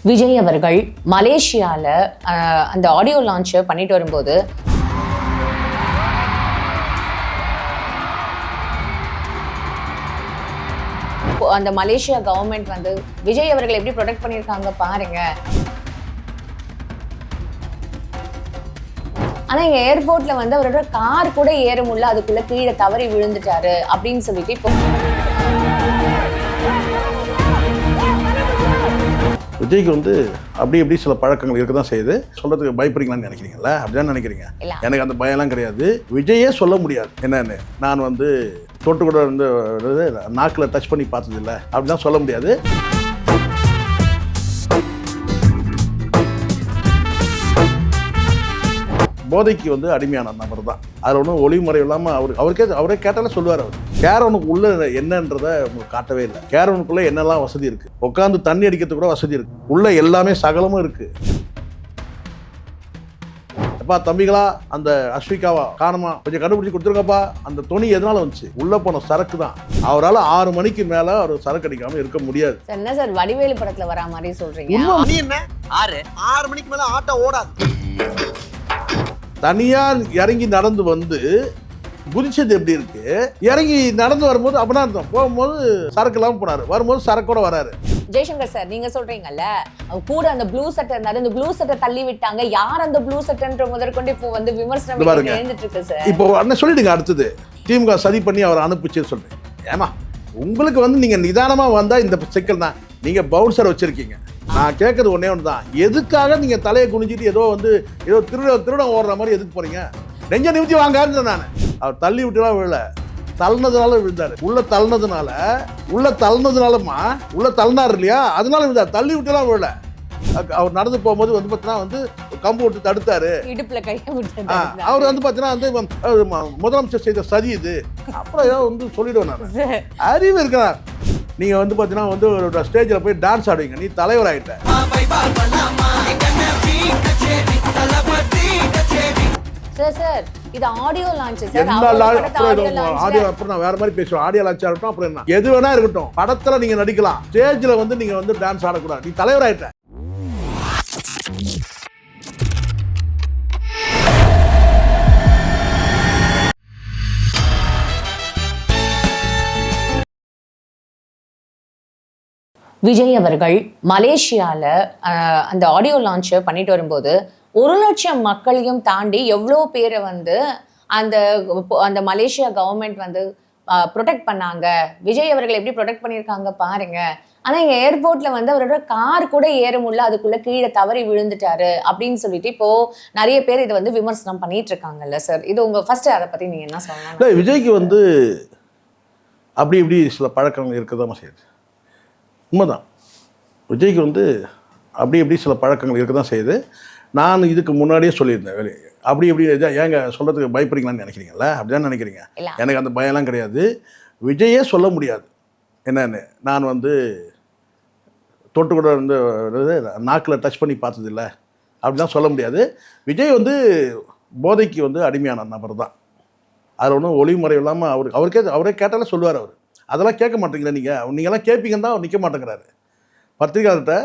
விஜய் அவர்கள் மலேசியாவில் அந்த ஆடியோ லான்ச்சை பண்ணிட்டு வரும்போது அந்த மலேசியா கவர்மெண்ட் வந்து விஜய் அவர்கள் எப்படி ப்ரொடெக்ட் பண்ணியிருக்காங்க பாருங்க. ஆனா இங்க ஏர்போர்ட்ல வந்து அவரோட கார் கூட ஏற முடியல, அதுக்குள்ள கீழே தவறி விழுந்துட்டாரு அப்படின்னு சொல்லிட்டு இப்போ விஜய்க்கு வந்து அப்படி எப்படி சில பழக்கங்கள் இருக்க தான் செய்யுது. சொல்றதுக்கு பயப்படுறீங்களான்னு நினைக்கிறீங்களா? அப்படிதான் நினைக்கிறீங்க. எனக்கு அந்த பயம்லாம் கிடையாது. விஜயே சொல்ல முடியாது என்னன்னு. நான் வந்து தொட்டு கூட வந்து நாக்கில் டச் பண்ணி பார்த்ததில்ல அப்படிதான் சொல்ல முடியாது. போதைக்கு வந்து அடிமையான நபர் தான். அதில் ஒன்றும் ஒளிமுறை இல்லாமல் அவரே கேட்டாலே சொல்லுவார். அவர் கேரவனுக்கு உள்ள என்னன்றதை உங்களுக்கு காட்டவே இல்லை. கேரவனுக்குள்ளே என்னெல்லாம் வசதி இருக்குது, உட்காந்து தண்ணி அடிக்கிறதுக்கு கூட வசதி இருக்குது, உள்ள எல்லாமே சகலமும் இருக்குது. எப்பா தம்பிகளா, அந்த அஸ்விகாவா காணுமா, கொஞ்சம் கண்டுபிடிச்சி கொடுத்துருங்கப்பா. அந்த துணி எதனால வந்துச்சு? உள்ள போன சரக்கு தான். அவரால் 6 மணிக்கு மேலே அவர் சரக்கு அடிக்காமல் இருக்க முடியாது. என்ன சார் வடிவேலு படத்தில் வரா மாதிரி சொல்கிறீங்க? என்ன 6 மணிக்கு மேலே ஆட்டோ ஓடாது. தனியா இறங்கி நடந்து வந்து குதிச்சது எப்படி இருக்கு? இறங்கி நடந்து வரும்போது அப்படின்னா போகும்போது சரக்கு இல்லாமல் போனாரு, வரும்போது சரக்கோட வராரு. ஜெய்சங்கர் சார், நீங்க சொல்றீங்கல்ல கூட அந்த ப்ளூ சட்டை இருந்தாரு, அந்த ப்ளூ சட்டை தள்ளி விட்டாங்க, யார் அந்த ப்ளூ சட்டைன்ற முதற்கொண்டு இப்போ வந்து விமர்சனம் எழுந்துட்டு இருக்கு சார். இப்போ என்ன சொல்லிடுங்க, அடுத்தது திமுக சதி பண்ணி அவர் அனுப்பிச்சு சொல்றேன். ஏமா உங்களுக்கு வந்து நீங்க நிதானமா வந்தா இந்த சிக்கல் தான். நீங்க பவுன்சர் வச்சிருக்கீங்க. நான் கேட்கறது ஒன்னே ஒன்று தான். எதுக்காக நீங்க தலையை குனிஞ்சிட்டு ஏதோ திருடம் ஓடுற மாதிரி எதுக்கு போறீங்க? நெஞ்ச நிமித்தி வாங்கன்னு நான். அவர் தள்ளி விட்டுலாம் விழல, தள்ளினதுனால விழுந்தாரு. உள்ள தள்ளினதுனாலமா உள்ள தள்ளினார் இல்லையா, அதனால விழுந்தார். தள்ளி விட்டுலாம் விழல. அவர் நடந்து போகும்போது வந்து பார்த்தீங்கன்னா வந்து கம்பு விட்டு தடுத்தாரு, இடுப்புல கையை விட்டு. அவர் வந்து பார்த்தீங்கன்னா வந்து முதலமைச்சர் செய்த சதி இது. அப்புறம் ஏதோ வந்து சொல்லிடுவேன் நான். அறிவு இருக்கிறார். நீங்க வந்து பார்த்தீங்கன்னா வந்து ஒரு ஸ்டேஜில் போய் டான்ஸ் ஆடுவீங்க, நீ தலைவர் ஆகிட்ட. சார் இது ஆடியோ லான்ச் சார். ஆடியோ அப்புறம் நான் வேற மாதிரி பேசுவேன். ஆடியோ லான்ச் ஆகட்டும், அப்புறம் என்ன எது வேணா இருக்கட்டும். படத்துல நீங்க நடிக்கலாம், ஸ்டேஜ்ல வந்து நீங்க வந்து டான்ஸ் ஆடக்கூடாது. நீ தலைவர் ஆயிட்ட. விஜய் அவர்கள் மலேசியாவில் அந்த ஆடியோ லான்ச்சை பண்ணிட்டு வரும்போது 1 லட்சம் மக்களையும் தாண்டி எவ்வளோ பேரை வந்து அந்த மலேசியா கவர்மெண்ட் வந்து ப்ரொடெக்ட் பண்ணாங்க. விஜய் அவர்கள் எப்படி ப்ரொடெக்ட் பண்ணியிருக்காங்க பாருங்க. ஆனால் இங்கே ஏர்போர்ட்டில் வந்து அவரோட கார் கூட ஏற முடியல, அதுக்குள்ளே கீழே தவறி விழுந்துட்டாரு அப்படின்னு சொல்லிட்டு இப்போ நிறைய பேர் இதை வந்து விமர்சனம் பண்ணிட்டு இருக்காங்கல்ல சார். இது உங்கள் ஃபர்ஸ்ட் அதை பற்றி நீங்கள் என்ன சொல்லலாம்? விஜய்க்கு வந்து அப்படி இப்படி சில பழக்கங்கள் இருக்கதான் செய்யுது. உண்மைதான். விஜய்க்கு வந்து அப்படி எப்படி சில பழக்கங்கள் இருக்க தான் செய்யுது. நான் இதுக்கு முன்னாடியே சொல்லியிருந்தேன். அப்படி எப்படி ஏங்க சொல்கிறதுக்கு பயப்படுறீங்களான்னு நினைக்கிறீங்களா? அப்படிதான் நினைக்கிறீங்க. எனக்கு அந்த பயம்லாம் கிடையாது. விஜயே சொல்ல முடியாது என்னன்னு. நான் வந்து தொட்டு கூட வந்து நாக்கில் டச் பண்ணி பார்த்ததில்ல அப்படிதான் சொல்ல முடியாது. விஜய் வந்து போதைக்கு வந்து அடிமையான நபர் தான். அதில் ஒன்றும் ஒளிமுறை இல்லாமல் அவரே கேட்டாலே சொல்லுவார். அவர் அதெல்லாம் கேட்க மாட்டீங்களா? நீங்கள்லாம் கேட்பீங்கன்னு தான் அவர் நிற்க மாட்டேங்கிறாரு. பத்திரிகையாளர்கிட்ட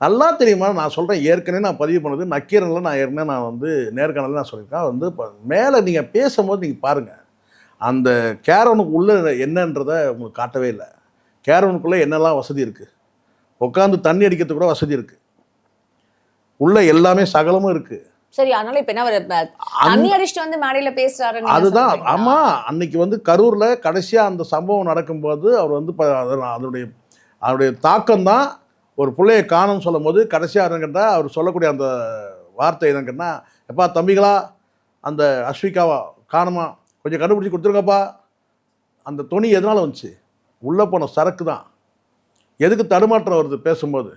நல்லா தெரியுமா நான் சொல்கிறேன். ஏற்கனவே நான் பதிவு பண்ணது நக்கீரனில் நான் வந்து நேர்காணலில் நான் சொல்லியிருக்கேன். வந்து மேலே நீங்கள் பேசும்போது நீங்கள் பாருங்கள், அந்த கேரவனுக்கு உள்ள என்னன்றதை உங்களுக்கு காட்டவே இல்லை. கேரவனுக்குள்ளே என்னெல்லாம் வசதி இருக்குது, உட்காந்து தண்ணி அடிக்கிறதுக்கு கூட வசதி இருக்குது, உள்ள எல்லாமே சகலமும் இருக்குது. சரி, அதனால இப்ப என்ன தண்ணி அடிச்சுட்டு வந்து மேடையில பேசுறாரு? அதுதான். ஆமா, அன்னைக்கு வந்து கரூர்ல கடைசியா அந்த சம்பவம் நடக்கும்போது அவர் வந்து அதனுடைய தாக்கம் தான். ஒரு பிள்ளையை காணும்னு சொல்லும் போது கடைசியா என்னன்னா அவர் சொல்லக்கூடிய அந்த வார்த்தை என்னங்கன்னா, எப்பா தம்பிகளா, அந்த அஸ்விகாவா காணுமா, கொஞ்சம் கண்டுபிடிச்சி கொடுத்துருங்கப்பா. அந்த துணி எதனால வந்துச்சு? உள்ள போன சரக்கு தான். எதுக்கு தடுமாற்றம் வருது பேசும்போது?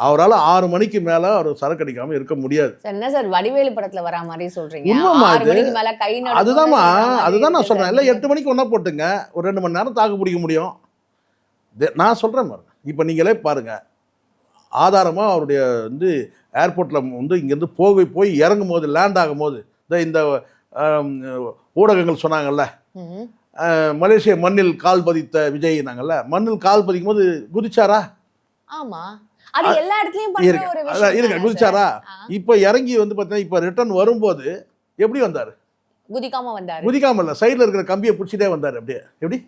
அவரால் 6 மணிக்கு மேலே அவர் சரக்கு அடிக்காமல் இருக்க முடியாது. என்ன சார் வடிவேலு படத்தில் வரா மாதிரி சொல்கிறீங்க? அதுதான் நான் சொல்கிறேன். இல்லை 8 மணிக்கு ஒன்றா போட்டுங்க, ஒரு 2 மணி நேரம் தாக்கு பிடிக்க முடியும். நான் சொல்கிறேன் பாருங்க. இப்போ நீங்களே பாருங்கள், ஆதாரமாக அவருடைய வந்து ஏர்போர்ட்டில் வந்து இங்கேருந்து போய் இறங்கும் போது, லேண்ட் ஆகும் போது இந்த ஊடகங்கள் சொன்னாங்கல்ல, மலேசிய மண்ணில் கால் பதித்த விஜய் நாங்கள்ல, மண்ணில் கால் பதிக்கும் போது குதிச்சாரா? ஆமா. அது எல்லா இடத்துலயும் பண்ற ஒரு விஷயம் இருங்க தானே குதிச்சாரா சார்? இப்போ இறங்கி வந்து பார்த்தீங்கன்னா இப்போ ரிட்டர்ன் வரும்போது எப்படி வந்தார்? குதிக்காம வந்தாரு. குதிக்காம இல்லை, சைடில் இருக்கிற கம்பியை பிடிச்சிட்டே வந்தார். அப்படியே எப்படி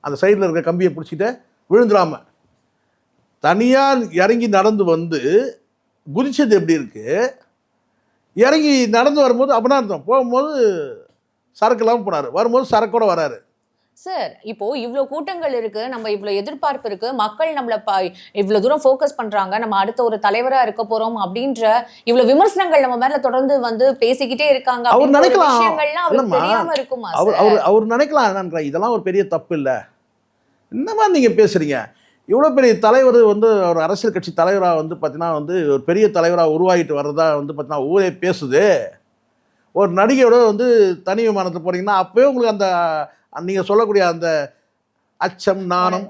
அந்த சைடில் இருக்கிற கம்பியை பிடிச்சிட்டே விழுந்துடாம தனியாக இறங்கி நடந்து வந்து குதிச்சது எப்படி இருக்கு? இறங்கி நடந்து வரும்போது அப்படின்னா அர்த்தம். போகும்போது சரக்கு இல்லாமல் போனார், வரும்போது சரக்கோட வராரு. சார் இப்போ இவ்ளோ கூட்டங்கள் இருக்கு, நம்ம இவ்ளோ எதிர்பார்ப்பு இருக்கு, மக்கள் நம்மள இவ்ளோ தூரம் ஃபோக்கஸ் பண்றாங்க, நம்ம அடுத்த ஒரு தலைவரா இருக்க போறோம் அப்படின்ற இவ்ளோ விமர்சனங்கள் நம்ம மேல தொடர்ந்து வந்து பேசிக்கிட்டே இருக்காங்க. அவர் நினைக்கலாம், விஷயங்கள்லாம் அவருக்கு தெரியாம இருக்குமா அவர் சார்? அவர் நினைக்கலாம் என்னன்ற இதெல்லாம் ஒரு பெரிய தப்பு இல்லை, என்னமா நீங்க பேசுறீங்க? இவ்வளோ பெரிய தலைவர் வந்து ஒரு அரசியல் கட்சி தலைவராக வந்து பார்த்தீங்கன்னா வந்து ஒரு பெரிய தலைவராக உருவாகிட்டு வர்றதா வந்து பார்த்தீங்கன்னா ஊரே பேசுது. ஒரு நடிகையோட வந்து தனி விமானத்தில் போறீங்கன்னா அப்பவே உங்களுக்கு அந்த நீங்கள் சொல்லக்கூடிய அந்த அச்சம், நாணம்,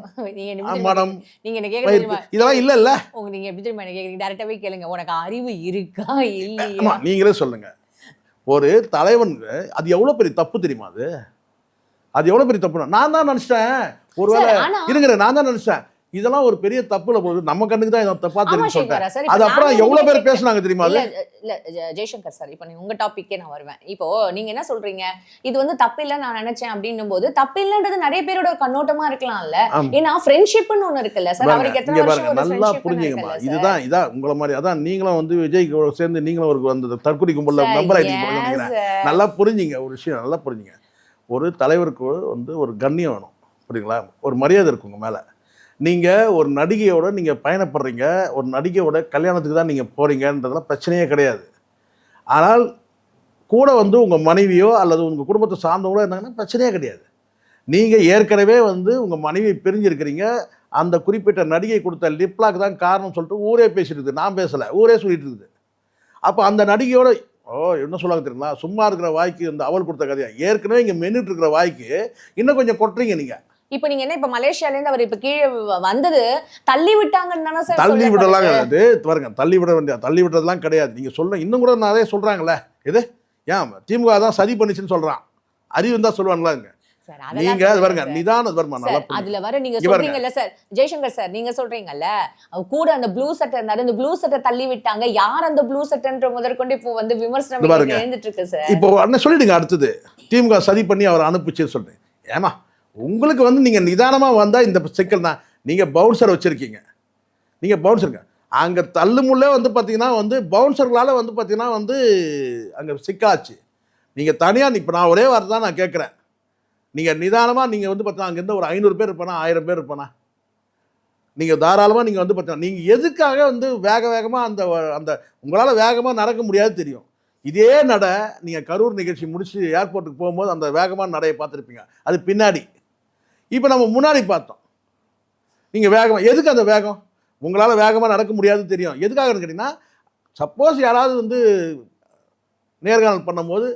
மனம், நீங்க என்ன கேக்குறீங்க இதெல்லாம் இல்லை இல்லை. நீங்க எப்படி தெரியுமா என்ன கேக்குறீங்க? டைரக்டாவே கேளுங்க, உனக்கு அறிவு இருக்கா இல்லையா? ஆமா, நீங்களே சொல்லுங்க. ஒரு தலைவன் அது எவ்வளோ பெரிய தப்பு தெரியுமா? அது எவ்வளோ பெரிய தப்பு. நான் தான் நினச்சிட்டேன், ஒருவேளை இருங்க, நான் தான் நினச்சேன் இதெல்லாம் ஒரு பெரிய தப்புல போகுது, நம்ம கண்ணுக்கு தான் தப்பா தெரியும் சொல்லிட்டேன். அது அப்புறம் எவ்வளவு பேர் பேசுனாங்க தெரியுமா? இல்ல ஜெய்சங்கர் சார், இப்போ உங்க டாபிக்கே நான் வருவேன். இப்போ நீங்க என்ன சொல்றீங்க, இது வந்து தப்பில்லை நான் நினைச்சேன் அப்படின்னும் போது தப்பில்லைன்றது நிறைய பேரோட கண்ணோட்டமா இருக்கலாம்ல. ஏன்னா ஃப்ரெண்ட்ஷிப்னு ஒண்ணு இருக்குல்ல சார், அவருக்கு எத்தனை வருஷம் நல்லா புரிஞ்சுங்கம்மா. இதான் உங்களை மாதிரி அதான் நீங்களும் வந்து விஜய் சேர்ந்து நீங்களும் ஒரு அந்த தற்கொலை கும்பல்ல மெம்பர் ஆயிட்டீங்க. நல்லா புரிஞ்சுங்க ஒரு விஷயம், நல்லா புரிஞ்சுங்க. ஒரு தலைவருக்கு வந்து ஒரு கண்ணியம் வேணும், புரியுங்களா? ஒரு மரியாதை இருக்கு உங்க மேல. நீங்கள் ஒரு நடிகையோட நீங்கள் பயணப்படுறீங்க, ஒரு நடிகையோட கல்யாணத்துக்கு தான் நீங்கள் போகிறீங்கன்றதுலாம் பிரச்சனையே கிடையாது. ஆனால் கூட வந்து உங்கள் மனைவியோ அல்லது உங்கள் குடும்பத்தை சார்ந்தவங்களோ இருந்தாங்கன்னா பிரச்சனையே கிடையாது. நீங்கள் ஏற்கனவே வந்து உங்கள் மனைவி பிரிஞ்சிருக்கிறீங்க, அந்த குறிப்பிட்ட நடிகை கொடுத்த லிப்லாக் தான் காரணம் சொல்லிட்டு ஊரே பேசிட்டு இருக்குது, நான் பேசலை, ஊரே சொல்லிட்டு இருக்குது. அப்போ அந்த நடிகையோட என்ன சொல்லுவாங்க தெரியுங்களா, சும்மா இருக்கிற வாய்க்கு இந்த அவள் கொடுத்த கதையா, ஏற்கனவே இங்கே மென்னுட்டு இருக்கிற வாய்க்கு இன்னும் கொஞ்சம் கொட்டுறீங்க நீங்கள். இப்போ நீங்க என்ன, இப்ப மலேசியால இருந்து அவர் இப்ப கீழே வந்தது தள்ளி விட்டாங்கன்னு தானே சார்? தள்ளி விடலாம் கிடையாது பாருங்க, தள்ளி விட வேண்டிய தள்ளி விடுறதுலாம் கிடையாது. நீங்க சொல்ல இன்னும் கூட நிறைய சொல்றாங்களே, இது ஏன் திமுக தான் சதி பண்ணிச்சுன்னு சொல்றான், அறிவு தான் சொல்லுவாங்களாங்க. நீங்க அது பாருங்க, நிதான வர்மா நல்லா அதுல வர நீங்க சொல்றீங்கல்ல சார் ஜெய்சங்கர் சார், நீங்க சொல்றீங்கல்ல கூட அந்த ப்ளூ சட்டை இருந்தாரு, அந்த ப்ளூ சட்டை தள்ளி விட்டாங்க, யார் அந்த ப்ளூ சட்டைன்ற முதற்கொண்டு இப்போ வந்து விமர்சனம் எழுந்துட்டு இருக்கு சார். இப்போ என்ன சொல்லிடுங்க, அடுத்தது திமுக சதி பண்ணி அவர் அனுப்பிச்சு சொல்றேன். ஏமா உங்களுக்கு வந்து நீங்கள் நிதானமாக வந்தால் இந்த சிக்கல் தான். நீங்கள் பவுன்சர் வச்சுருக்கீங்க, நீங்கள் பவுன்சருங்க அங்கே தள்ளுமுள்ளே வந்து பார்த்தீங்கன்னா வந்து பவுன்சர்களால் வந்து பார்த்தீங்கன்னா வந்து அங்கே சிக்காச்சு. நீங்கள் தனியாக இப்போ நான் ஒரே வார்த்தை தான் நான் கேட்குறேன், நீங்கள் நிதானமாக நீங்கள் வந்து பார்த்தீங்கன்னா அங்கேருந்து ஒரு 500 பேர் இருப்பானா, 1000 பேர் இருப்பானா, நீங்கள் தாராளமாக நீங்கள் வந்து பார்த்தீங்கன்னா நீங்கள் எதுக்காக வந்து வேகமாக அந்த அந்த உங்களால் வேகமாக நடக்க முடியாது தெரியும். இதே நடை நீங்கள் கரூர் நிகழ்ச்சி முடிச்சு ஏர்போர்ட்டுக்கு போகும்போது அந்த வேகமான நடையை பார்த்துருப்பீங்க, அது பின்னாடி. இப்போ நம்ம முன்னாடி பார்த்தோம், நீங்கள் வேகமாக எதுக்கு அந்த வேகம், உங்களால் வேகமாக நடக்க முடியாது தெரியும். எதுக்காகன்னு கேட்டிங்கன்னா, சப்போஸ் யாராவது வந்து நேர்காணல் பண்ணும்போது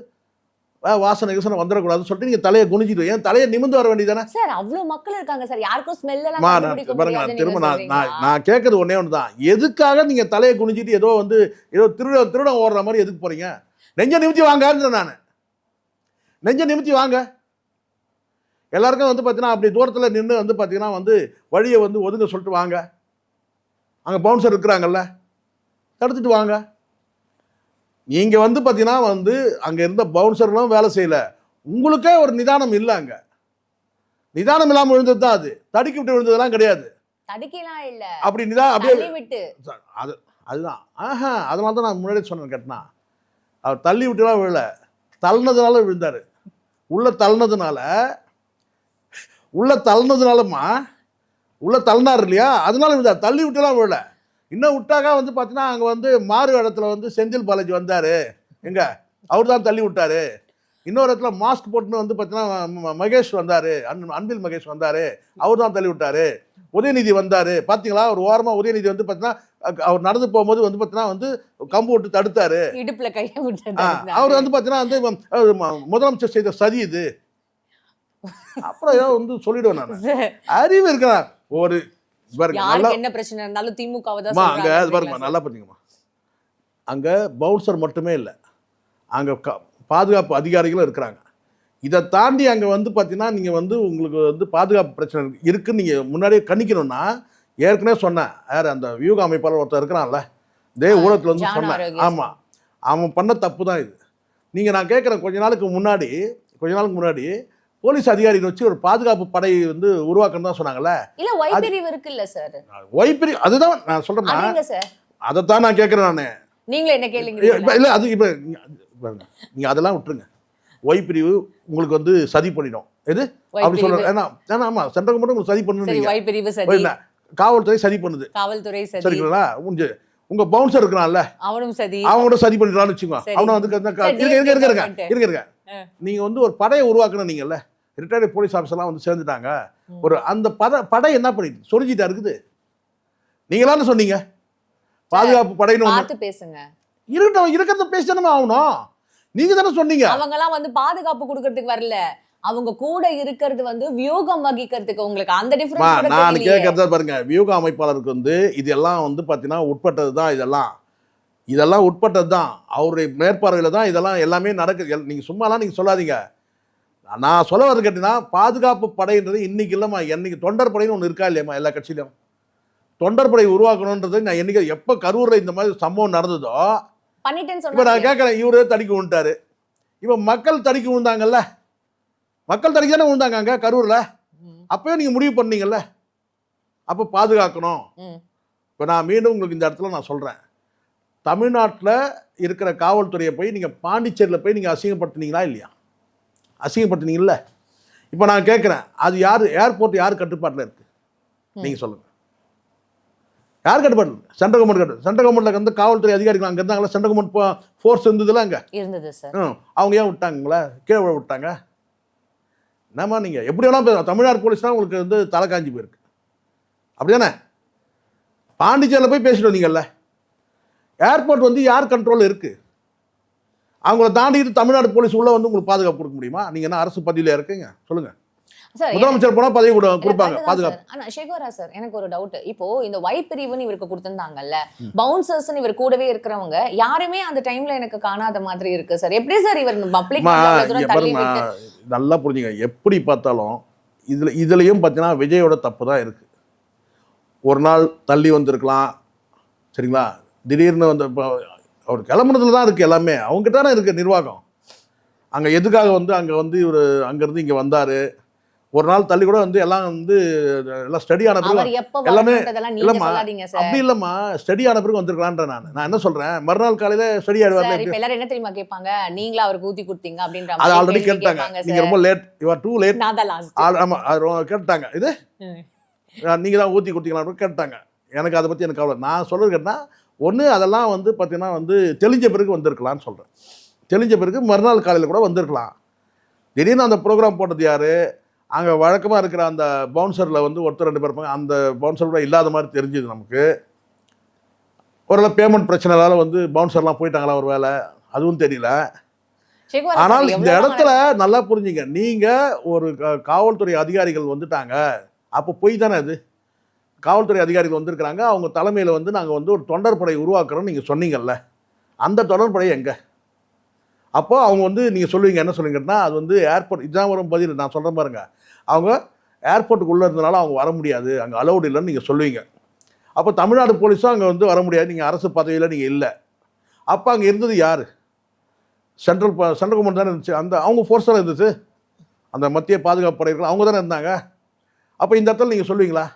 வாசனை யோசனை வந்துடக்கூடாதுன்னு சொல்லிட்டு நீங்கள் தலையை குனிஞ்சிட்டு ஏன் தலையை நிமிந்து வர வேண்டியதானே சார்? அவ்வளோ மக்கள் இருக்காங்க சார், யாருக்கும் ஸ்மெல் எல்லாம் திரும்ப நான் கேட்கறது ஒன்னே ஒன்று தான், எதுக்காக நீங்கள் தலையை குனிஞ்சிட்டு ஏதோ வந்து ஏதோ திருடம் ஓடுற மாதிரி எதுக்கு போகிறீங்க? நெஞ்ச நிமித்தி வாங்கன்னு நான், நெஞ்ச நிமித்தி வாங்க. எல்லாருக்கும் வந்து பார்த்தீங்கன்னா அப்படி தூரத்தில் நின்று வந்து பார்த்தீங்கன்னா வந்து வழியை வந்து ஒதுங்க சொல்லிட்டு வாங்க. அங்கே பவுன்சர் இருக்கிறாங்கல்ல, தடுத்துட்டு வாங்க. நீங்கள் வந்து பார்த்தீங்கன்னா வந்து அங்கே இருந்த பவுன்சர்களும் வேலை செய்யலை, உங்களுக்கே ஒரு நிதானம் இல்லை. அங்கே நிதானம் இல்லாமல் விழுந்தது தான், அது தடுக்கி விட்டு விழுந்ததெல்லாம் கிடையாது. தடுக்கலாம் இல்லை, அப்படி அப்படியே விட்டு அதுதான். அதனால தான் நான் முன்னாடி சொன்னேன், கேட்டனா அவர் தள்ளி விட்டுலாம் விழல, தள்ளினதுனால விழுந்தார். உள்ள தள்ளினதுனாலம்மா உள்ள தள்ளினார் இல்லையா, அதனால விழுந்தார், தள்ளி விட்டுலாம் விழல. இன்னும் விட்டாக்கா வந்து பார்த்தீங்கன்னா அங்கே வந்து மாறு இடத்துல வந்து செந்தில் பாலாஜி வந்தார், எங்க அவர் தான் தள்ளி விட்டார். இன்னொரு இடத்துல மாஸ்க் போட்டுன்னு வந்து பார்த்தீங்கன்னா மகேஷ் வந்தார், அன்பில் மகேஷ் வந்தார், அவர் தான் தள்ளி விட்டார். உதயநிதி வந்தார், பார்த்தீங்களா ஒரு ஓரமாக உதயநிதி வந்து பார்த்தீங்கன்னா அவர் நடந்து போகும்போது வந்து பார்த்தீங்கன்னா வந்து கம்பு விட்டு தடுத்தார், இடுப்புல கையை விட்டு. அவர் வந்து பார்த்தீங்கன்னா வந்து முதலமைச்சர் செய்த சதி இது. அப்புறம் ஏதோ வந்து சொல்லிடுவேன் நான், அறிவு இருக்கிறா ஒரு என்ன பிரச்சனை இருந்தாலும் திமுக நல்லா பார்த்தீங்கம்மா. அங்க பவுன்சர் மட்டுமே இல்லை, அங்க பாதுகாப்பு அதிகாரிகளும் இருக்கிறாங்க. இதை தாண்டி அங்கே வந்து பார்த்தீங்கன்னா நீங்கள் வந்து உங்களுக்கு வந்து பாதுகாப்பு பிரச்சனை இருக்குன்னு நீங்கள் முன்னாடியே கணிக்கணும்னா ஏற்கனவே சொன்னேன், யார் அந்த வியூக அமைப்பாளர் ஒருத்தர் இருக்கிறான்ல, இதே ஊடகத்தில் வந்து ஜான் சொன்னேன். ஆரோக்கியம். ஆமாம், அவன் பண்ண தப்பு தான் இது. நீங்கள் நான் கேட்குறேன், கொஞ்ச நாளுக்கு முன்னாடி போலீஸ் அதிகாரிகள் வச்சு ஒரு பாதுகாப்பு படை வந்து உருவாக்கணும் தான் சொன்னாங்கல்ல. இல்ல ஒய் பிரிவு இருக்குல்ல சார், ஒய்பிரி, அதுதான் நான் சொல்கிறேன். அதேங்க சார், அதைத்தான் நான் கேட்குறேன். நான் நீங்களும் என்ன கேளுங்க. இல்லை, அது இப்போ நீங்கள் அதெல்லாம் விட்டுருங்க. ஒய் பிரிவு உங்களுக்கு வந்து சதி பண்ணிடும். எது அப்படி சொல்கிறேன். ஏன்னா ஆமாம், சென்ட்ரல் மட்டும் உங்களுக்கு சதி சரி, பண்ணணும். ஒய் பிரிவு சதி, காவல்துறை சதி பண்ணுது, காவல்துறை சதி, சரிங்களா? உங்க பவுன்சர் இருக்கிறான்ல, அவனும் சதி, அவனோட சதி பண்ணிடலான்னு வச்சுக்கோ. சரி. அவனை வந்து இருங்க, நீங்க வந்து ஒரு படையை உருவாக்கணும். நீங்கல்ல ரிட்டையர்டு போலீஸ் ஆஃபீஸர்லாம் வந்து சேர்ந்துட்டாங்க. ஒரு அந்த படை என்ன பண்ணிட்டு சொரிஞ்சிட்டா இருக்குது. நீங்களான்னு சொன்னீங்க பாதுகாப்பு படைன்னு பார்த்து பேசுங்க. இருக்கிறத பேசணுமா ஆகணும். நீங்க தானே சொன்னீங்க. அவங்க எல்லாம் வந்து பாதுகாப்பு கொடுக்கறதுக்கு வரல, அவங்க கூட இருக்கிறது வந்து வியூகம் வகிக்கிறதுக்கு. உங்களுக்கு அந்த டிஃபரன்ஸ் நான் கேட்கறத பாருங்க. வியூக அமைப்பாளருக்கு வந்து இதெல்லாம் வந்து பார்த்தீங்கன்னா உட்பட்டது தான். இதெல்லாம் உட்பட்டது தான். அவருடைய மேற்பார்வையில் தான் இதெல்லாம் எல்லாமே நடக்குது. நீங்கள் சும்மாலாம் நீங்கள் சொல்லாதீங்க. நான் சொல்ல வரது கேட்டீங்கன்னா, பாதுகாப்பு படைன்றது இன்னைக்கு இல்லைம்மா, என்னைக்கு தொண்டர் படைன்னு ஒன்று இருக்கா இல்லையம்மா? எல்லா கட்சியிலும் தொண்டர் படை உருவாக்கணுன்றது நான் என்னைக்கு எப்போ கரூரில் இந்த மாதிரி சம்பவம் நடந்ததோ பண்ணிட்டேன்னு இப்போ நான் சொன்னாங்க. கேட்குறேன். இவரு தடிக்க விட்டாரு, இப்போ மக்கள் தடிக்க விழுந்தாங்கல்ல, மக்கள் தடிக்க தானே விழுந்தாங்க அங்கே கரூரில். அப்போயே நீங்கள் முடிவு பண்ணீங்கல்ல, அப்போ பாதுகாக்கணும். இப்போ நான் மீண்டும் உங்களுக்கு இந்த இடத்துல நான் சொல்கிறேன், தமிழ்நாட்டில் இருக்கிற காவல்துறையை போய் நீங்கள் பாண்டிச்சேரியில் போய் நீங்கள் அசிங்கப்படுத்தினீங்களா இல்லையா? அசிங்கப்படுத்தினீங்கல்ல. இப்போ நான் கேட்குறேன், அது யார் ஏர்போர்ட் யார் கட்டுப்பாட்டில் இருக்குது? நீங்கள் சொல்லுங்கள். யார் கட்டுப்பாடு? சென்ட்ரல் கவர்மெண்ட் சென்ட்ரல் கவர்மெண்ட்டில் வந்து காவல்துறை அதிகாரிகள் அங்கே இருந்தாங்களா? சென்ட்ரல் கவர்மெண்ட் ஃபோர்ஸ் இருந்ததுல அங்கே இருந்தது சார். அவங்க ஏன் விட்டாங்களா? கீழே விட்டாங்க. என்னம்மா நீங்கள் எப்படி வேணால் பேசலாம். தமிழ்நாடு போலீஸ்னால் உங்களுக்கு வந்து தலை காஞ்சி போயிருக்கு, அப்படிதானே? பாண்டிச்சேரியில் போய் பேசிட்டு வந்தீங்கல்ல. ஏர்போர்ட் வந்து யார் கண்ட்ரோலில் இருக்குது? அவங்கள தாண்டிட்டு தமிழ்நாடு போலீஸ் உள்ள வந்து உங்களுக்கு பாதுகாப்பு கொடுக்க முடியுமா? நீங்கள் என்ன அரசு பதவியில் இருக்கீங்க? சொல்லுங்கள். முதலமைச்சர் போனால் பதவி கொடுப்பாங்க பாதுகாப்பு. ஆனா சேகோரா சார், எனக்கு ஒரு டவுட். இப்போ இந்த ஒய் பிரிவுன்னு இவருக்கு கொடுத்திருந்தாங்கல்ல, பவுன்சர்ஸ் இவர் கூடவே இருக்கிறவங்க யாருமே அந்த டைம்ல எனக்கு காணாத மாதிரி இருக்கு சார். எப்படி சார் இவர் பப்ளிக் தள்ளி விட்டு? நல்லா புரிஞ்சுங்க. எப்படி பார்த்தாலும் இதுலயும் பார்த்தீங்கன்னா விஜயோட தப்பு தான் இருக்கு. ஒரு நாள் தள்ளி வந்திருக்கலாம், சரிங்களா? திடீர்னு வந்து அவர் கிளம்புனதுல தான் இருக்கு எல்லாமே. அவங்ககிட்ட தானே இருக்கு நிர்வாகம். அங்கே எதுக்காக வந்து அங்கே வந்து இவர் அங்கேருந்து இங்கே வந்தார்? ஒரு நாள் தள்ளி கூட வந்து எல்லாம் வந்து எல்லாம் ஸ்டடி ஆன பிறகு எல்லாமே இல்லைம்மா, அப்படி இல்லைம்மா, ஸ்டடி ஆன பிறகு வந்திருக்கலான்ற. நான் என்ன சொல்கிறேன், மறுநாள் காலையில் ஸ்டடி ஆயிடுவார். இப்போ எல்லாரும் என்ன தெரியுமா கேட்பாங்க, நீங்களா அவருக்கு ஊற்றி கொடுத்தீங்க அப்படின்ற அது ஆல்ரெடி கேட்டாங்க. நீங்கள் ரொம்ப late, you are too late. நான் தான் லாஸ்ட். ஆமாம், அது கேட்டாங்க. இது நீங்கள் தான் ஊற்றி கொடுத்தீங்களான்னு கேட்டாங்க. எனக்கு அதை பற்றி எனக்கு கவலை. நான் சொல்கிறது கேட்டால் ஒன்று அதெல்லாம் வந்து பார்த்தீங்கன்னா வந்து தெளிஞ்ச பிறகு வந்திருக்கலான்னு சொல்கிறேன். தெளிஞ்ச பிறகு மறுநாள் காலையில் கூட வந்திருக்கலாம். திடீர்னு அந்த ப்ரோக்ராம் போட்டது யார்? அங்கே வழக்கமாக இருக்கிற அந்த பவுன்சரில் வந்து ஒருத்தர் 2 பேர் இருப்பாங்க. அந்த பவுன்சர் கூட இல்லாத மாதிரி தெரிஞ்சுது நமக்கு. ஒரு பேமெண்ட் பிரச்சனைனால வந்து பவுன்சர்லாம் போயிட்டாங்களா ஒரு வேலை, அதுவும் தெரியல. ஆனால் இந்த இடத்துல நல்லா புரிஞ்சுங்க, நீங்கள் ஒரு காவல்துறை அதிகாரிகள் வந்துட்டாங்க, அப்போ போய் தானே அது. காவல்துறை அதிகாரிகள் வந்திருக்கிறாங்க, அவங்க தலைமையில் வந்து நாங்கள் வந்து ஒரு தொண்டர் படை உருவாக்குறோம்னு நீங்கள் சொன்னீங்கல்ல, அந்த தொடர் படை எங்கே? அப்போ அவங்க வந்து நீங்கள் சொல்லுவீங்க, என்ன சொல்லுவீங்கன்னா, அது வந்து ஏர்போர்ட், இதுதான் வரும் பதில். நான் சொல்கிறேன் பாருங்க, அவங்க ஏர்போர்ட்டுக்குள்ளே இருந்தனால அவங்க வர முடியாது, அங்கே அலௌடு இல்லைன்னு நீங்கள் சொல்லுவீங்க. அப்போ தமிழ்நாடு போலீஸும் அங்கே வந்து வர முடியாது, நீங்கள் அரசு பதவியில் நீங்கள் இல்லை. அப்போ அங்கே இருந்தது யார்? சென்ட்ரல் கவர்மெண்ட் தானே இருந்துச்சு. அந்த அவங்க ஃபோர்ஸ் தானே இருந்துச்சு, அந்த மத்திய பாதுகாப்பு படைகள் அவங்க தானே இருந்தாங்க. அப்போ இந்த இடத்துல நீங்கள் சொல்லுவீங்களா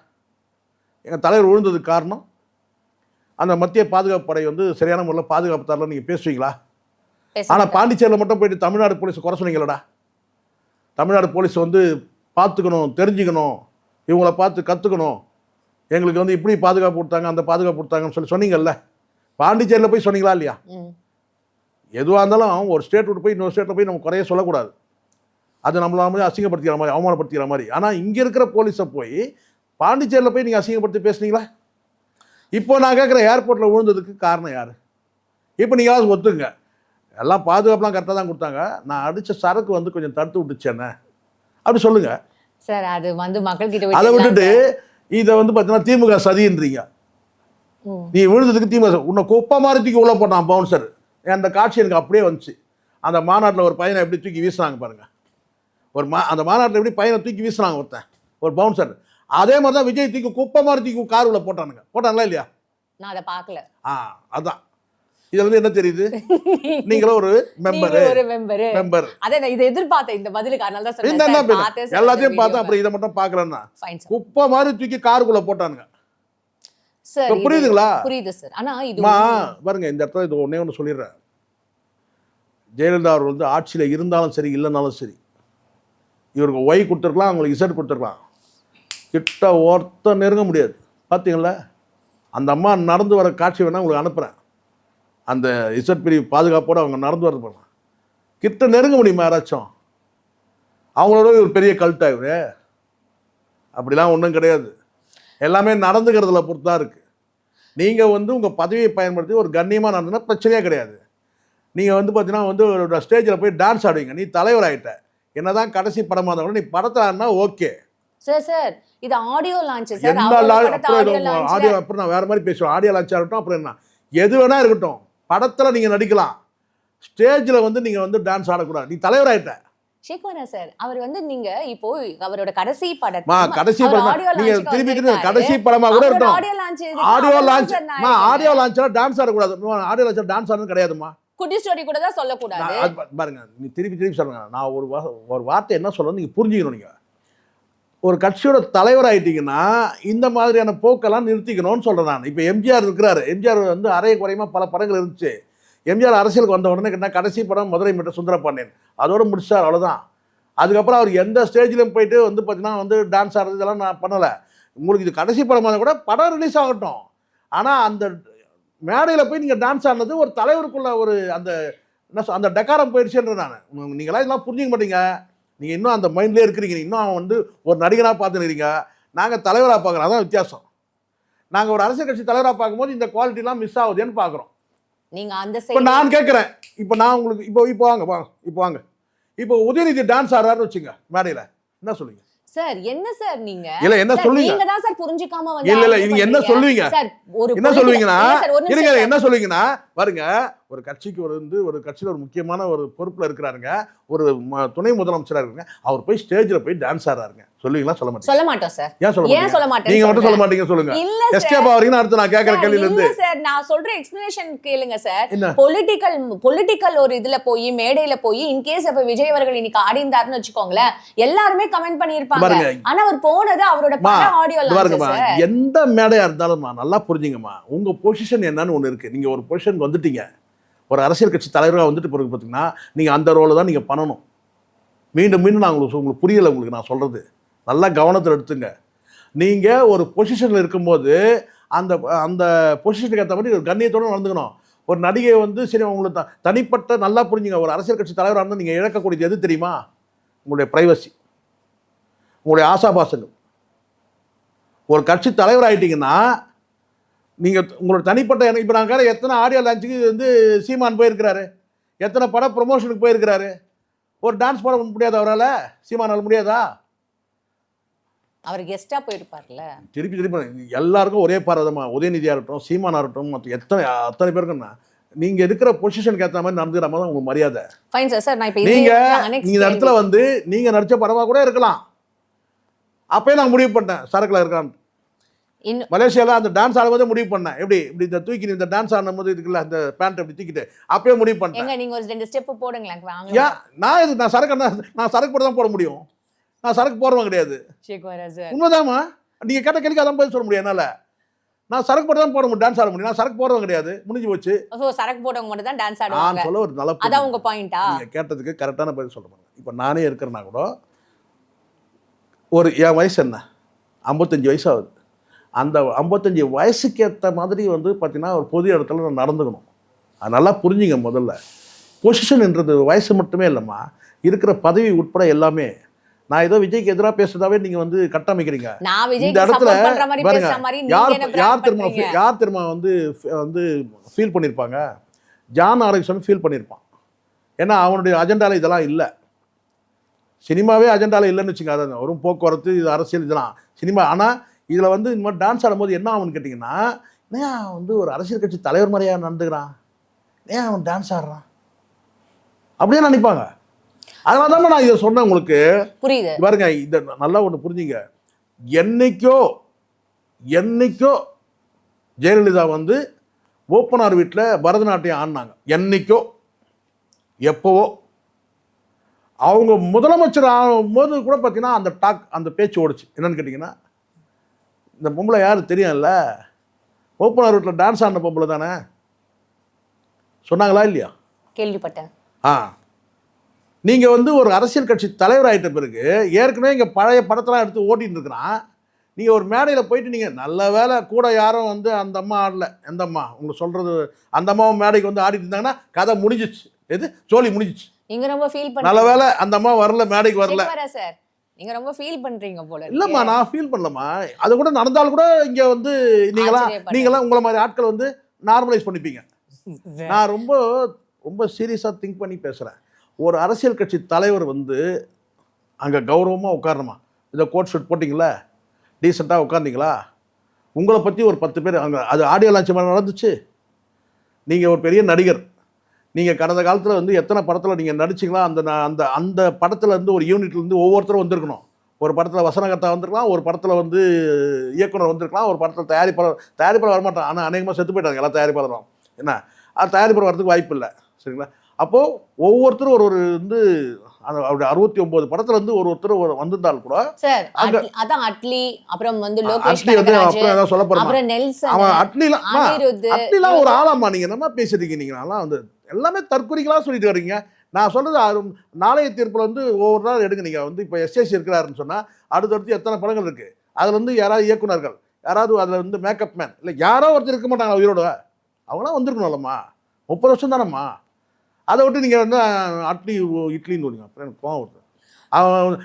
எங்கள் தலைவர் விழுந்ததுக்கு காரணம் அந்த மத்திய பாதுகாப்பு படை வந்து சரியான முறையில் பாதுகாப்பு தரல நீங்கள் பேசுவீங்களா? ஆனால் பாண்டிச்சேரியில் மட்டும் போயிட்டு தமிழ்நாடு போலீஸ் குறை சொன்னீங்களடா. தமிழ்நாடு போலீஸ் வந்து பார்த்துக்கணும், தெரிஞ்சுக்கணும், இவங்கள பார்த்து கற்றுக்கணும், எங்களுக்கு வந்து இப்படி பாதுகாப்பு கொடுத்தாங்க, அந்த பாதுகாப்பு கொடுத்தாங்கன்னு சொன்னீங்கல்ல. பாண்டிச்சேரியில் போய் சொன்னீங்களா இல்லையா? எதுவாக இருந்தாலும் ஒரு ஸ்டேட் விட்டு போய் இன்னொரு ஸ்டேட்டில் போய் நம்ம குறைய சொல்லக்கூடாது. அது நம்மள மாதிரி அசிங்கப்படுத்திக்கிற மாதிரி, அவமானப்படுத்திக்கிற மாதிரி. ஆனால் இங்கே இருக்கிற போலீஸை போய் பாண்டிச்சேரியில் போய் நீங்கள் அசிங்கப்படுத்தி பேசுனீங்களா? இப்போ நான் கேட்குற ஏர்போர்ட்டில் விழுந்ததுக்கு காரணம் யார்? இப்போ நீங்களாவது ஒத்துங்க, எல்லாம் பாதுகாப்புலாம் கரெக்டாக தான் கொடுத்தாங்க, நான் அடித்த சரக்கு வந்து கொஞ்சம் தடுத்து விட்டுச்சேன்னு அப்படி சொல்லுங்க சார். அது வந்து மக்கள் கிட்ட அதை விட்டுட்டு இதை வந்து பார்த்தீங்கன்னா திமுக சதின்றீங்க. நீ விழுந்ததுக்கு திமுக உன்னை குப்பை மாதிரி தூக்கி உள்ள போட்டான் பவுன்சர். அந்த காட்சி எனக்கு அப்படியே வந்துச்சு. அந்த மாநாட்டில் ஒரு பையனை எப்படி தூக்கி வீசினாங்க பாருங்க. அந்த மாநாட்டில் எப்படி பையனை தூக்கி வீசினாங்க ஒருத்தன், ஒரு பவுன்சர். அதே மாதிரி தான் விஜய் தூக்கி குப்பை மாதிரி தூக்கி காருக்குள்ள போட்டாங்களா இல்லையா? நான் அதை பார்க்கல. அதான் இதுல இருந்து என்ன தெரியுது? நீங்களும் ஒரு மெம்பர். அத நான் இதை எதிர்பார்த்தேன் இந்த பதிலுக்கு, அதனால தான் சொன்னேன். எல்லாத்தையும் பார்த்தா அப்புறம் இதை மட்டும் பார்க்கலன்னா குப்பை மாதிரி தூக்கி காருக்குள்ள போட்டானுங்க. சார் புரியுதுங்களா? புரியுது சார். ஆனா இது பாருங்க, இந்த இடத்துல இது ஒண்ணே ஒன்று சொல்லிடுறேன். ஜெயலலிதா அவர்கள் வந்து ஆட்சியில இருந்தாலும் சரி இல்லைனாலும் சரி, இவருக்கு ஒய் கொடுத்துருக்கலாம், அவங்களுக்கு இசட் கொடுத்துருக்கலாம், கிட்ட ஒருத்த நெருங்க முடியாது. பார்த்தீங்களா? அந்த அம்மா நடந்து வர காட்சி வேணா உங்களுக்கு அனுப்புகிறேன். அந்த இசட் பிரிவு பாதுகாப்போடு அவங்க நடந்து வரது போகலாம், கிட்ட நெருங்க முடியுமா யாராச்சும்? அவங்களோட ஒரு பெரிய கல்ட்டா இவரு? அப்படிலாம் ஒன்றும் கிடையாது. எல்லாமே நடந்துக்கிறதுல பொறுத்து தான் இருக்குது. நீங்கள் வந்து உங்கள் பதவியை பயன்படுத்தி ஒரு கண்ணியமாக நடந்துன்னா பிரச்சனையே கிடையாது. நீங்கள் வந்து பார்த்தீங்கன்னா வந்து ஒரு ஸ்டேஜில் போய் டான்ஸ் ஆடுவீங்க, நீ தலைவர் ஆகிட்ட. என்னதான் கடைசி படமாக இருந்தால் கூட நீ படத்தில் ஆடினா ஓகே. சார் இது ஆடியோ லான்ச் சார். ஆடியோ அப்புறம் நான் வேறு மாதிரி பேசுவேன். ஆடியோ லான்ச் ஆகட்டும், அப்புறம் என்ன எது வேணா இருக்கட்டும், படத்தில் நீங்கள் நடிக்கலாம், ஸ்டேஜில் வந்து நீங்கள் வந்து டான்ஸ் ஆடக்கூடாது, நீ தலைவர் ஆகிட்ட. ஷேக்வானா சார் அவர் வந்து நீங்க இப்போ அவரோட கடைசி படம் நீங்க திருப்பி கடைசி படமா கூட இருக்கட்டும், ஆடியோ லான்ச்ல டான்ஸ் ஆடக்கூடாது. ஆடியோ லான்ச்ல டான்ஸ் ஆடுறது கிடையாதுமா. குட்டி ஸ்டோரி கூட தான் சொல்லக்கூடாது. பாருங்க, நீ திருப்பி சொல்லுங்க. நான் ஒரு வார்த்தை என்ன சொல்றது நீங்க புரிஞ்சுக்கணும். நீங்க ஒரு கட்சியோட தலைவர் ஆயிட்டீங்கன்னா இந்த மாதிரியான போக்கெல்லாம் நிறுத்திக்கணும்னு சொல்றேன் நான். இப்போ எம்ஜிஆர் இருக்கிறாரு. எம்ஜிஆர் வந்து அரைய குறையமா பல படங்கள் இருந்துச்சு. எம்ஜிஆர் அரசியலுக்கு வந்த உடனே கேட்டால் கடைசி படம் மதுரை மீட்ட சுந்தரபாண்டியன், அதோடு முடிச்சார், அவ்வளோதான். அதுக்கப்புறம் அவர் எந்த ஸ்டேஜ்லையும் போயிட்டு வந்து பார்த்தீங்கன்னா வந்து டான்ஸ் ஆடுறது இதெல்லாம் நான் பண்ணலை. உங்களுக்கு இது கடைசி படமாக கூட படம் ரிலீஸ் ஆகட்டும், ஆனால் அந்த மேடையில் போய் நீங்கள் டான்ஸ் ஆடினது ஒரு தலைவருக்குள்ள ஒரு அந்த என்ன அந்த டக்காரம் போயிடுச்சுன்ற நான். நீங்களாம் இதெல்லாம் புரிஞ்சிக்க மாட்டீங்க. நீங்கள் இன்னும் அந்த மைண்ட்லேயே இருக்கிறீங்க. இன்னும் அவன் வந்து ஒரு நடிகனாக பார்த்துக்கிறீங்க, நாங்கள் தலைவராக பார்க்குறோம். அதான் வித்தியாசம். நாங்கள் ஒரு அரசியல் கட்சி தலைவராக பார்க்கும்போது இந்த குவாலிட்டிலாம் மிஸ் ஆகுதுன்னு பார்க்குறோம். நீங்க அந்த இப்போ நான் கேட்குறேன், இப்போ நான் உங்களுக்கு இப்போ வாங்க இப்போ உதயநிதி டான்ஸ் ஆடுறாருன்னு வச்சுங்க மேடையில், என்ன சொல்லுங்க சார்? என்ன சார் நீங்க இல்ல என்ன சொல்லுவீங்க? நீங்க தான் சார் புரிஞ்சிக்காம வந்து இல்ல நீங்க என்ன சொல்லுவீங்க? என்ன சொல்லுவீங்கன்னா இருங்க, என்ன சொல்லுவீங்கன்னா பாருங்க, ஒரு கட்சிக்கு ஒரு கட்சியில ஒரு முக்கியமான ஒரு பொறுப்புல இருக்கிறாருங்க, ஒரு துணை முதலமைச்சரா இருக்காங்க, அவர் போய் ஸ்டேஜ்ல போய் டான்ஸ் ஆடுறாருங்க, சொல்லுவீங்களா? சொல்ல மாட்டீங்க. சொல்ல மாட்டோம் சார். ஏன் சொல்ல மாட்டீங்க? நீங்க மட்டும் சொல்ல மாட்டீங்க, சொல்லுங்க. எஸ்கேப் ஆவறீங்க. அடுத்து நான் கேக்குற கேள்வியில இருந்து சார் நான் சொல்ற எக்ஸ்பிளனேஷன் கேளுங்க சார். பொலிட்டிக்கல் ஒரு இதுல போய் மேடையில போய் இன் கேஸ் அப்ப விஜய் அவர்கள் இன்னைக்கு ஆடிந்தாருன்னு வெச்சுக்கோங்களேன், எல்லாரும் கமெண்ட் பண்ணிருப்பாங்க. ஆனா அவர் போனது அவரோட பட ஆடியோ லான்ச் சார். எந்த மேடையா இருந்தாலும் நல்லா புரிஞ்சுங்கம்மா, உங்க பொசிஷன் என்னன்னு ஒண்ணு இருக்கு. நீங்க ஒரு பொசிஷன் வந்துட்டீங்க, ஒரு அரசியல் கட்சி தலைவராக வந்துட்டு பிறகு பார்த்தீங்கன்னா நீங்கள் அந்த ரோலை தான் நீங்கள் பண்ணணும். மீண்டும் நான் உங்களுக்கு புரியலை. உங்களுக்கு நான் சொல்கிறது நல்லா கவனத்தில் எடுத்துங்க. நீங்கள் ஒரு பொசிஷனில் இருக்கும்போது அந்த அந்த பொசிஷனுக்கு ஏற்ற மாதிரி ஒரு கண்ணியத்தோடு நடந்துக்கணும். ஒரு நடிகை வந்து சரி உங்களுக்கு தனிப்பட்ட நல்லா புரிஞ்சுங்க, ஒரு அரசியல் கட்சி தலைவராக இருந்தால் நீங்கள் இழக்கக்கூடியது எது தெரியுமா? உங்களுடைய ப்ரைவசி, உங்களுடைய ஆசாபாசங்கள். ஒரு கட்சி தலைவர் ஆகிட்டீங்கன்னா நீங்கள் உங்களோட தனிப்பட்ட எனக்கு இப்போ நாங்கள் எத்தனை ஆடியோ லான்ச்சுக்கு வந்து சீமான் போயிருக்கிறாரு, எத்தனை பட ப்ரொமோஷனுக்கு போயிருக்கிறாரு. ஒரு டான்ஸ் போட முடியாது அவரால்? சீமானால் முடியாதா? அவர் கெஸ்டா போயிருப்பார்ல. திருப்பி எல்லாருக்கும் ஒரே பார்வதமா, உதயநிதியாக இருக்கட்டும், சீமானா இருக்கட்டும், மற்ற அத்தனை பேருக்குன்னா நீங்கள் இருக்கிற பொசிஷனுக்கு ஏற்ற மாதிரி நடந்துக்கிற மாதிரி தான் உங்களுக்கு மரியாதை. Fine sir. நான் இப்போ நீங்கள் இந்த இடத்துல வந்து நீங்கள் நடித்த படமாக கூட இருக்கலாம். அப்பயே நான் முடிவு பண்ணேன் சரக்கில் இருக்கான்னு. மலேசியாவில் அந்த டான்ஸ் ஆடும்போது முடிவு பண்ணேன். எப்படி இப்படி இந்த தூக்கி இந்த டான்ஸ் ஆடும்போது இருக்குல்ல, அந்த பேண்ட் அப்படி தூக்கிட்டு அப்பயே முடிவு பண்ணேன். நீங்க ஒரு 2 ஸ்டெப் போடுங்களேன். நான் சரக்கு போட தான் போட முடியும். நான் சரக்கு போடுறவன் கிடையாது. உண்மைதாமா, நீங்க கேட்ட கேள்விக்கு அதான் பதில் சொல்ல முடியும் என்னால. நான் சரக்கு போட தான் போட முடியும், டான்ஸ் ஆட முடியும். நான் சரக்கு போடுறவன் கிடையாது, முடிஞ்சு போச்சு. சரக்கு போடுறவங்க மட்டும் தான் டான்ஸ் ஆடுவாங்க. நான் சொல்ல ஒரு நல்ல அதான் உங்க பாயிண்டா? நீங்க கேட்டதுக்கு கரெக்டான பதில் சொல்றேன். இப்போ நானே இருக்கிறேன்னா கூட ஒரு என் வயசு என்ன 55 வயசு ஆகுது. அந்த 55 வயசுக்கு ஏற்ற மாதிரி வந்து பார்த்தீங்கன்னா ஒரு பொது இடத்துல நான் நடந்துக்கணும். அது நல்லா புரிஞ்சுங்க. முதல்ல பொசிஷன்ன்றது வயசு மட்டுமே இல்லைம்மா, இருக்கிற பதவி உட்பட எல்லாமே. நான் ஏதோ விஜய்க்கு எதிராக பேசுறதாவே நீங்க வந்து கட்டமைக்கிறீங்க. இந்த இடத்துல பாருங்க, யார் தெரியுமா வந்து ஃபீல் பண்ணியிருப்பாங்க? ஜான் ஆரோக்கியம் ஃபீல் பண்ணியிருப்பான். ஏன்னா அவனுடைய அஜெண்டால இதெல்லாம் இல்லை. சினிமாவே அஜெண்டாவில் இல்லைன்னு வச்சுங்க. அதான் வரும் போக்குவரத்து, இது அரசியல், இதெல்லாம் சினிமா. ஆனால் இதில் வந்து இந்த மாதிரி டான்ஸ் ஆடும்போது என்ன ஆகுன்னு கேட்டிங்கன்னா, ஏன் வந்து ஒரு அரசியல் கட்சி தலைவர் மாதிரியா நடந்துக்கிறான், ஏன் அவன் டான்ஸ் ஆடுறான் அப்படியே நினைப்பாங்க. அதனால தான் நான் இதை சொன்னேன் உங்களுக்கு. புரியுது. பாருங்க, இதை நல்லா ஒன்று புரிஞ்சுங்க. என்னைக்கோ ஜெயலலிதா வந்து ஓப்பனார் வீட்டில் பரதநாட்டியம் ஆடினாங்க. என்னைக்கோ எப்போவோ அவங்க முதலமைச்சர் ஆகும்போது கூட பார்த்தீங்கன்னா அந்த பேச்சு ஓடுச்சு. என்னன்னு கேட்டிங்கன்னா, இந்த பொம்பளை யார் தெரியும்ல, ஓப்பனார் வீட்டில் டான்ஸ் ஆடின பொம்பளை தானே சொன்னாங்களா இல்லையா? கேள்விப்பட்டேன். நீங்கள் வந்து ஒரு அரசியல் கட்சி தலைவர் ஆகிட்ட பிறகு ஏற்கனவே இங்கே பழைய படத்தெல்லாம் எடுத்து ஓட்டிகிட்டு இருக்கிறான். நீங்கள் ஒரு மேடையில் போயிட்டு நீங்கள் நல்ல வேலை கூட யாரும் வந்து அந்த அம்மா ஆடல. எந்த அம்மா உங்களுக்கு சொல்கிறது, அந்த அம்மாவும் மேடைக்கு வந்து ஆடிட்டு இருந்தாங்கன்னா கதை முடிஞ்சிச்சு. சோழி முடிஞ்சிச்சு. நீங்க ரொம்ப ஃபீல் பண்ண நல்ல வேலை அந்த அம்மா வரல, மேடைக்கு வரல. சார் நீங்க ரொம்ப ஃபீல் பண்றீங்க போல. இல்லைம்மா, நான் ஃபீல் பண்ணலம்மா. அது கூட நடந்தாலும் கூட இங்கே வந்து நீங்களாம் உங்களை மாதிரி ஆட்கள் வந்து நார்மலைஸ் பண்ணிப்பீங்க. நான் ரொம்ப ரொம்ப சீரியஸாக திங்க் பண்ணி பேசுகிறேன். ஒரு அரசியல் கட்சி தலைவர் வந்து அங்கே கௌரவமாக உட்காரணுமா? இதை கோட் ஷூட் போட்டிங்களா, டீசெண்டாக உட்காந்திங்களா? உங்களை பற்றி ஒரு 10 பேர் அங்கே அது ஆடியோ லான்ச் நடந்துச்சு. நீங்கள் ஒரு பெரிய நடிகர். நீங்கள் கடந்த காலத்தில் வந்து எத்தனை படத்தில் நீங்கள் நடிச்சிங்களா? அந்த அந்த படத்தில் இருந்து ஒரு யூனிட்லேருந்து ஒவ்வொருத்தரும் வந்திருக்கணும். ஒரு படத்தில் வசனகர்த்தா வந்திருக்கலாம், ஒரு படத்தில் வந்து இயக்குனர் வந்திருக்கலாம், ஒரு படத்தில் தயாரிப்பாளர் வரமாட்டான். ஆனால் அநேகமாக செத்து போயிட்டாங்க எல்லா தயாரிப்பாளரும். என்ன அது தயாரிப்பாளர் வரதுக்கு வாய்ப்பு இல்லை. சரிங்களா? அப்போது ஒவ்வொருத்தரும் ஒரு வந்து அவருடைய 69 படத்துல இருந்து ஒருத்தர் வந்திருந்தாலும் கூட சார் அதான் அட்லி, அப்புறம் வந்து லோகேஷ் அட்லி வந்து அப்படியே சொல்ல போறேன். அப்புறம் நெல்சன், அவன் அட்லிலாம் ஒரு ஆளாமா? நீங்க என்னமா பேசுறீங்க? நீங்க நல்லா வந்து எல்லாமே தற்கொலைகளா சொல்லிட்டு வரீங்க. நான் சொல்றது நாளைய தீர்ப்புல வந்து ஒவ்வொரு நாள் எடுங்க. நீங்க வந்து இப்போ எஸ்எஸ்சி இருக்கிறாருன்னு சொன்னா அடுத்தடுத்து எத்தனை படங்கள் இருக்கு. அதுல வந்து யாராவது இயக்குனர்கள், யாராவது அதுல வந்து மேக்கப் மேன் இல்லை யாரோ ஒருத்தர் இருக்க மாட்டாங்க உயிரோட. அவங்களாம் வந்திருக்கணும்லம்மா. 30 வருஷம் தானம்மா. அதை விட்டு நீங்கள் வந்து இட்லின்னு வருங்க. அப்புறம் எனக்கு கோவம் வருது.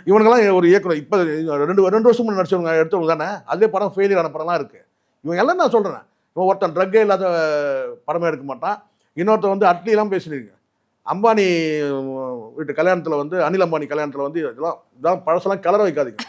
இவனுங்கெல்லாம் ஒரு இயக்குனர் இப்போ 2 வருஷம் முன்னாடி நடிச்சவங்க எடுத்தவங்க தானே. அதே படம் ஃபெயிலியர் ஆன படம்லாம் இருக்குது. இவங்க எல்லாம் நான் சொல்கிறேன். இவன் ஒருத்தன் ட்ரக்கே இல்லாத படமே எடுக்க மாட்டான். இன்னொருத்தன் வந்து அட்லிலாம் பேசினீங்க. அம்பானி வீட்டு கல்யாணத்தில் வந்து அனில் அம்பானி கல்யாணத்தில் வந்து இதெல்லாம் பழசெல்லாம் கலர வைக்காதீங்க.